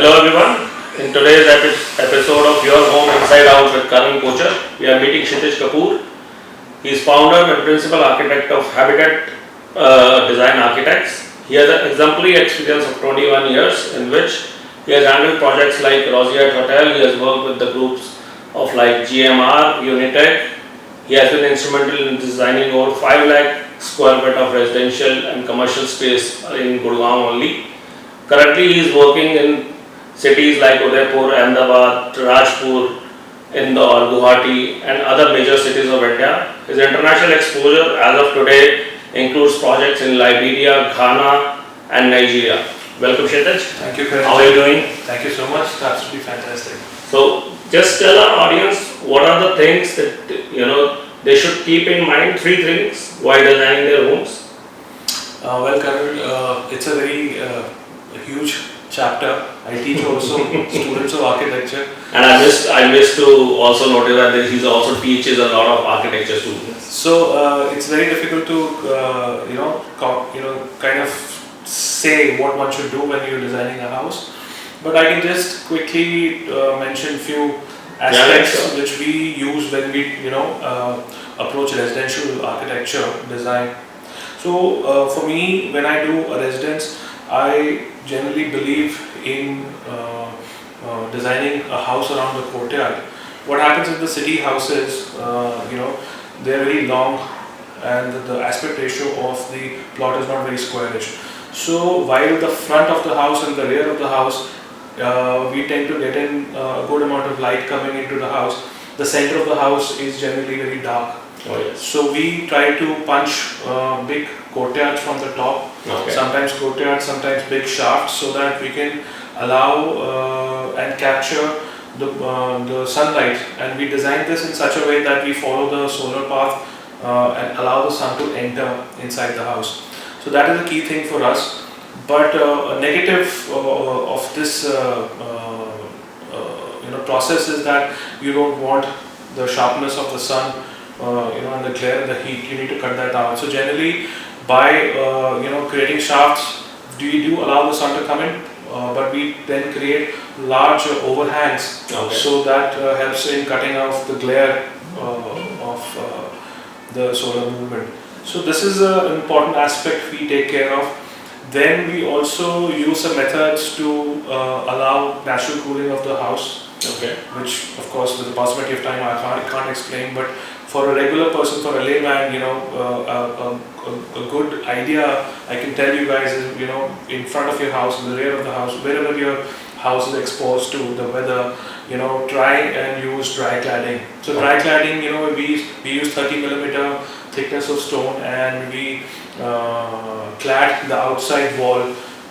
Hello everyone. In today's episode of Your Home Inside Out with Karan Kochar, we are meeting Kshitij Kapoor. He is founder and principal architect of Habitat Design Architects. He has an exemplary experience of 21 years in which he has handled projects like Rozier Hotel. He has worked with the groups of like GMR, Unitech. He has been instrumental in designing over 5 lakh square feet of residential and commercial space in Gurgaon only. Currently, he is working in cities like Udaipur, Ahmedabad, Rajpur, Indore, Guwahati, and other major cities of India. His international exposure as of today includes projects in Liberia, Ghana, and Nigeria. Welcome, Kshitij. Thank you, Karan. How are you doing? Thank you so much. It's absolutely fantastic. So, just tell our audience what are the things that they should keep in mind. 3 things while designing their homes. Well, Karan, it's a very huge chapter. I teach also students of architecture. And I missed to also notice that he also teaches a lot of architecture students. So it's very difficult to kind of say what one should do when you're designing a house. But I can just quickly mention few aspects which we use when we approach residential architecture design. So for me, when I do a residence, I generally believe in designing a house around the courtyard. What happens in the city houses, they're very long and the aspect ratio of the plot is not very squarish. So while the front of the house and the rear of the house, we tend to get in a good amount of light coming into the house. The center of the house is generally very dark. Oh, yes. So we try to punch big courtyards from the top, sometimes courtyards, sometimes big shafts, so that we can allow and capture the sunlight. And we design this in such a way that we follow the solar path and allow the sun to enter inside the house. So that is a key thing for us. But a negative of this process is that you don't want the sharpness of the sun, and the glare and the heat. You need to cut that out. So generally, by creating shafts, we do allow the sun to come in, but we then create large overhangs, so that helps in cutting off the glare of the solar movement. So this is an important aspect we take care of. Then we also use some methods to allow natural cooling of the house, which of course with the possibility of time I can't explain, but for a regular person, for a layman, a good idea I can tell you guys is, in front of your house, in the rear of the house, wherever your house is exposed to the weather, try and use dry cladding. So dry cladding, we use 30 millimeter thickness of stone, and we clad the outside wall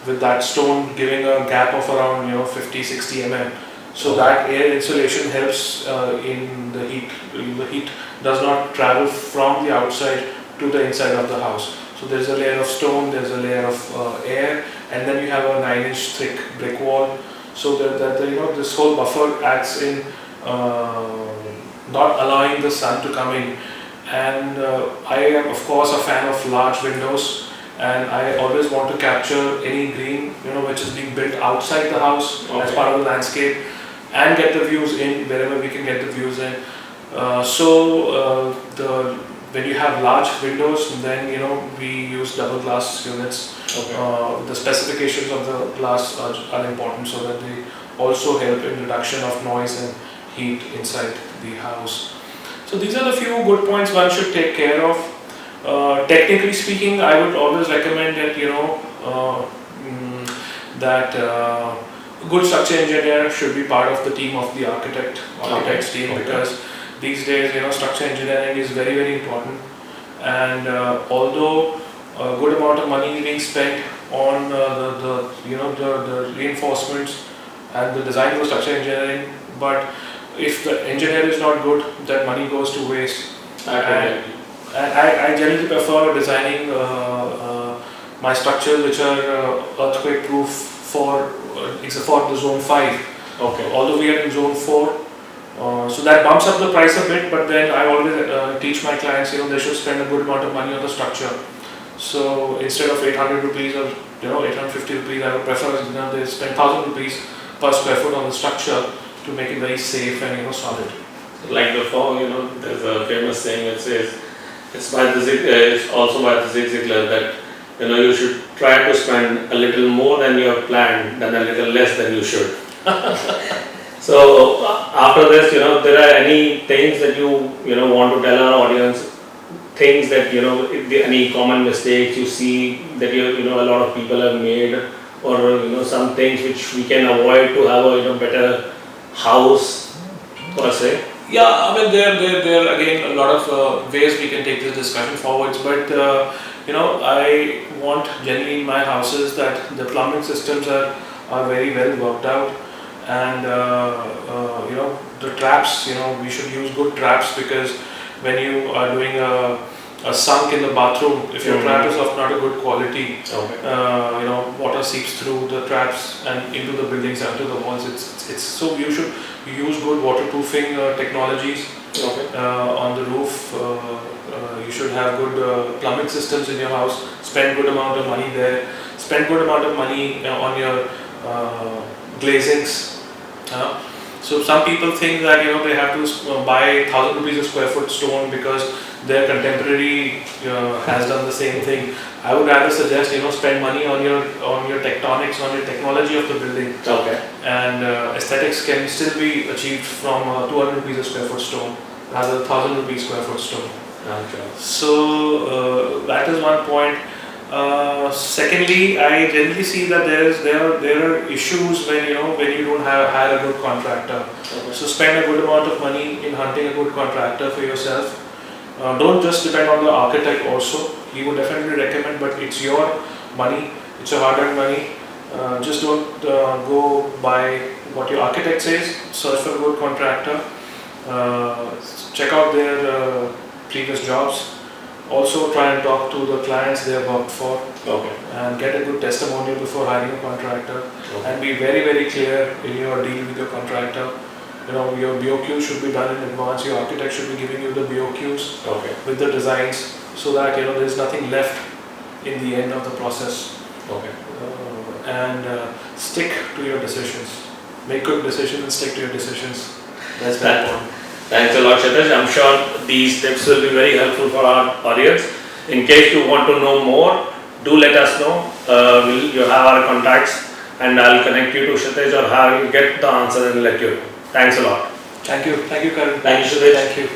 with that stone, giving a gap of around 50-60 mm. So that air insulation helps in the heat. The heat does not travel from the outside to the inside of the house. So there's a layer of stone, there's a layer of air, and then you have a 9-inch thick brick wall. So that this whole buffer acts in not allowing the sun to come in. And I am of course a fan of large windows, and I always want to capture any green which is being built outside the house as part of the landscape, and get the views in wherever we can get the views in. When you have large windows, then we use double glass units. The specifications of the glass are important, so that they also help in reduction of noise and heat inside the house. So these are the few good points one should take care of. Technically speaking, I would always recommend that good structure engineer should be part of the team of the architect's team, because these days structure engineering is very, very important. And although a good amount of money is being spent on the reinforcements and the design of structure engineering, but if the engineer is not good, that money goes to waste. And I generally prefer designing my structures which are earthquake proof for the zone 5. Although we are in zone 4, so that bumps up the price a bit, but then I always teach my clients, they should spend a good amount of money on the structure. So instead of 800 rupees or 850 rupees, I would prefer they spend 1000 rupees per square foot on the structure to make it very safe and solid. Like before, there's a famous saying that says, it's also by the Zig Ziglar that, you should try to spend a little more than you have planned than a little less than you should. So after this, there are any things that you want to tell our audience, things that, any common mistakes you see that a lot of people have made, or some things which we can avoid to have a better house per se? Yeah, I mean there are again a lot of ways we can take this discussion forwards, but I want generally in my houses that the plumbing systems are very well worked out, and the traps, we should use good traps, because when you are doing a sunk in the bathroom, if your trap is of not a good quality, water seeps through the traps and into the buildings and to the walls. It's so you should use good waterproofing technologies on the roof. You should have good plumbing systems in your house. Spend good amount of money there. Spend good amount of money on your glazings. So some people think that they have to buy 1,000 rupees a square foot stone because their contemporary has done the same thing. I would rather suggest spend money on your tectonics, on your technology of the building. And aesthetics can still be achieved from 200 rupees a square foot stone rather than 1,000 rupees square foot stone. So that is one point. Secondly, I generally see that there are issues when you don't hire a good contractor. So spend a good amount of money in hunting a good contractor for yourself. Don't just depend on the architect also. He would definitely recommend, but it's your money, it's your hard-earned money. Just don't go by what your architect says. Search for a good contractor. Check out their previous jobs. Also try and talk to the clients they have worked for, and get a good testimonial before hiring a contractor, and be very, very clear in your deal with your contractor. Your BOQ should be done in advance. Your architect should be giving you the BOQs with the designs, so that there is nothing left in the end of the process. And stick to your decisions. Make good decisions and stick to your decisions. That's very important. Thanks a lot, Kshitij. I'm sure these tips will be very helpful for our audience. In case you want to know more, do let us know. You have our contacts, and I'll connect you to Kshitij, or have you get the answer and let you know. Thanks a lot. Thank you, Karan. Thank you, Kshitij. Thank you.